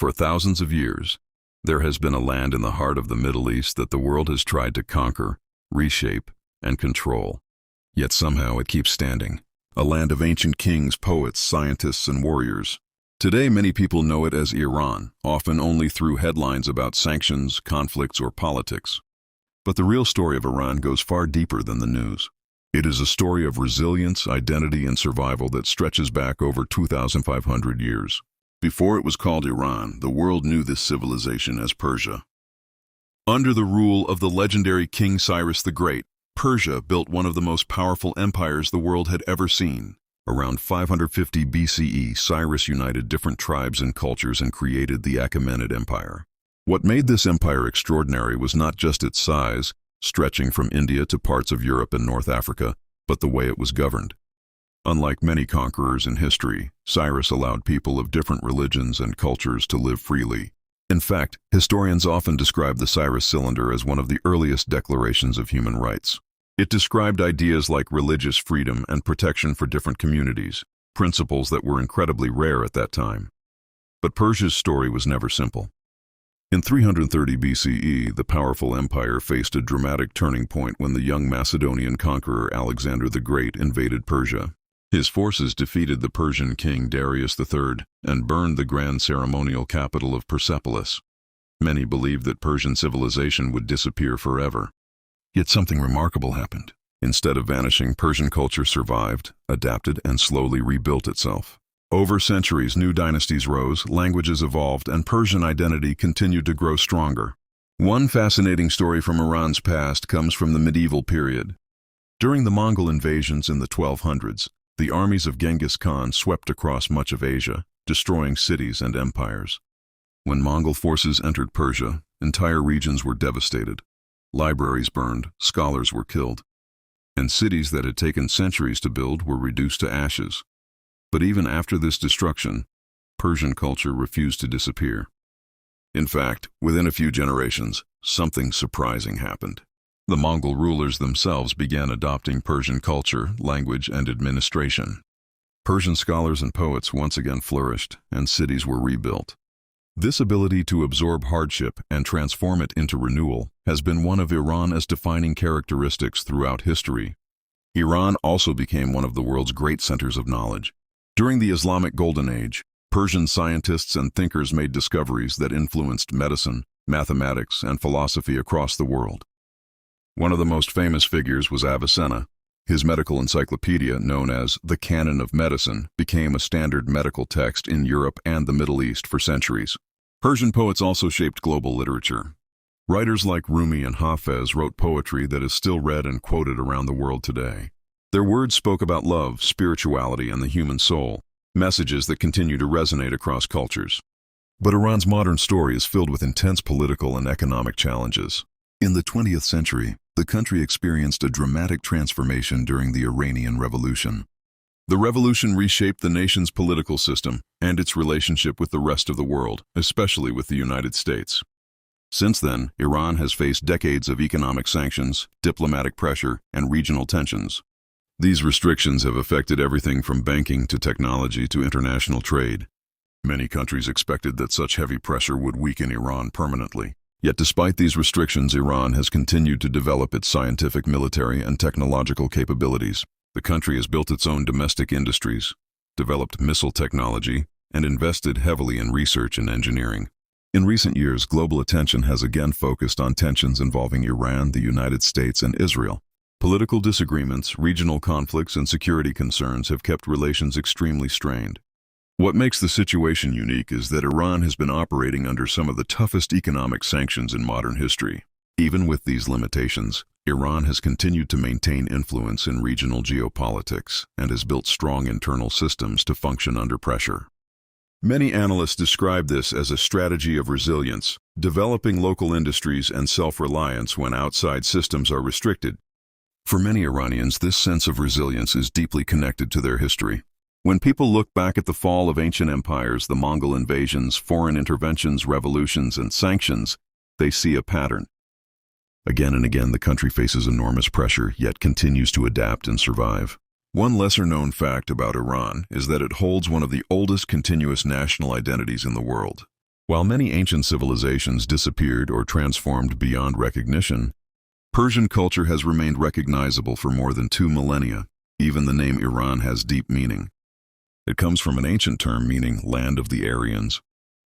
For thousands of years, there has been a land in the heart of the Middle East that the world has tried to conquer, reshape, and control. Yet somehow it keeps standing. A land of ancient kings, poets, scientists, and warriors. Today, many people know it as Iran, often only through headlines about sanctions, conflicts, or politics. But the real story of Iran goes far deeper than the news. It is a story of resilience, identity, and survival that stretches back over 2,500 years. Before it was called Iran, the world knew this civilization as Persia. Under the rule of the legendary King Cyrus the Great, Persia built one of the most powerful empires the world had ever seen. Around 550 BCE, Cyrus united different tribes and cultures and created the Achaemenid Empire. What made this empire extraordinary was not just its size, stretching from India to parts of Europe and North Africa, but the way it was governed. Unlike many conquerors in history, Cyrus allowed people of different religions and cultures to live freely. In fact, historians often describe the Cyrus Cylinder as one of the earliest declarations of human rights. It described ideas like religious freedom and protection for different communities, principles that were incredibly rare at that time. But Persia's story was never simple. In 330 BCE, the powerful empire faced a dramatic turning point when the young Macedonian conqueror Alexander the Great invaded Persia. His forces defeated the Persian king Darius III and burned the grand ceremonial capital of Persepolis. Many believed that Persian civilization would disappear forever. Yet something remarkable happened. Instead of vanishing, Persian culture survived, adapted, and slowly rebuilt itself. Over centuries, new dynasties rose, languages evolved, and Persian identity continued to grow stronger. One fascinating story from Iran's past comes from the medieval period. During the Mongol invasions in the 1200s, the armies of Genghis Khan swept across much of Asia, destroying cities and empires. When Mongol forces entered Persia, entire regions were devastated. Libraries burned, scholars were killed, and cities that had taken centuries to build were reduced to ashes. But even after this destruction, Persian culture refused to disappear. In fact, within a few generations, something surprising happened. The Mongol rulers themselves began adopting Persian culture, language, and administration. Persian scholars and poets once again flourished, and cities were rebuilt. This ability to absorb hardship and transform it into renewal has been one of Iran's defining characteristics throughout history. Iran also became one of the world's great centers of knowledge. During the Islamic Golden Age, Persian scientists and thinkers made discoveries that influenced medicine, mathematics, and philosophy across the world. One of the most famous figures was Avicenna. His medical encyclopedia, known as the Canon of Medicine, became a standard medical text in Europe and the Middle East for centuries. Persian poets also shaped global literature. Writers like Rumi and Hafez wrote poetry that is still read and quoted around the world today. Their words spoke about love, spirituality, and the human soul, messages that continue to resonate across cultures. But Iran's modern story is filled with intense political and economic challenges. In the 20th century, the country experienced a dramatic transformation during the Iranian Revolution. The revolution reshaped the nation's political system and its relationship with the rest of the world, especially with the United States. Since then, Iran has faced decades of economic sanctions, diplomatic pressure, and regional tensions. These restrictions have affected everything from banking to technology to international trade. Many countries expected that such heavy pressure would weaken Iran permanently. Yet despite these restrictions, Iran has continued to develop its scientific, military, and technological capabilities. The country has built its own domestic industries, developed missile technology, and invested heavily in research and engineering. In recent years, global attention has again focused on tensions involving Iran, the United States, and Israel. Political disagreements, regional conflicts, and security concerns have kept relations extremely strained. What makes the situation unique is that Iran has been operating under some of the toughest economic sanctions in modern history. Even with these limitations, Iran has continued to maintain influence in regional geopolitics and has built strong internal systems to function under pressure. Many analysts describe this as a strategy of resilience, developing local industries and self-reliance when outside systems are restricted. For many Iranians, this sense of resilience is deeply connected to their history. When people look back at the fall of ancient empires, the Mongol invasions, foreign interventions, revolutions, and sanctions, they see a pattern. Again and again, the country faces enormous pressure, yet continues to adapt and survive. One lesser-known fact about Iran is that it holds one of the oldest continuous national identities in the world. While many ancient civilizations disappeared or transformed beyond recognition, Persian culture has remained recognizable for more than 2 millennia. Even the name Iran has deep meaning. It comes from an ancient term meaning land of the Aryans,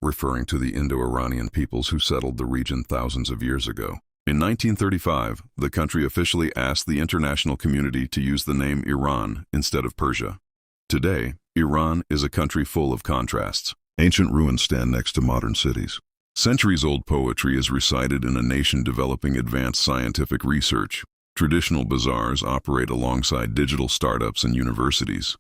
referring to the Indo-Iranian peoples who settled the region thousands of years ago. In 1935, the country officially asked the international community to use the name Iran instead of Persia. Today, Iran is a country full of contrasts. Ancient ruins stand next to modern cities. Centuries-old poetry is recited in a nation developing advanced scientific research. Traditional bazaars operate alongside digital startups and universities.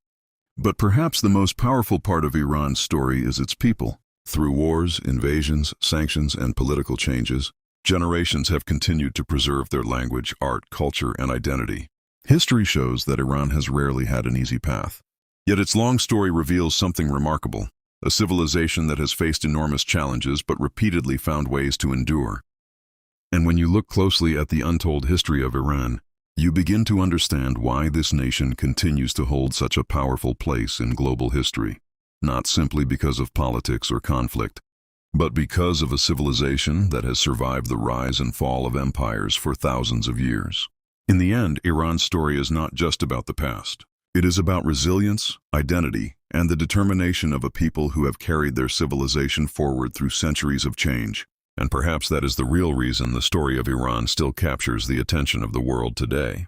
But perhaps the most powerful part of Iran's story is its people. Through wars, invasions, sanctions, and political changes, generations have continued to preserve their language, art, culture, and identity. History shows that Iran has rarely had an easy path. Yet its long story reveals something remarkable. A civilization that has faced enormous challenges but repeatedly found ways to endure. And when you look closely at the untold history of Iran, you begin to understand why this nation continues to hold such a powerful place in global history. Not simply because of politics or conflict, but because of a civilization that has survived the rise and fall of empires for thousands of years. In the end, Iran's story is not just about the past. It is about resilience, identity, and the determination of a people who have carried their civilization forward through centuries of change. And perhaps that is the real reason the story of Iran still captures the attention of the world today.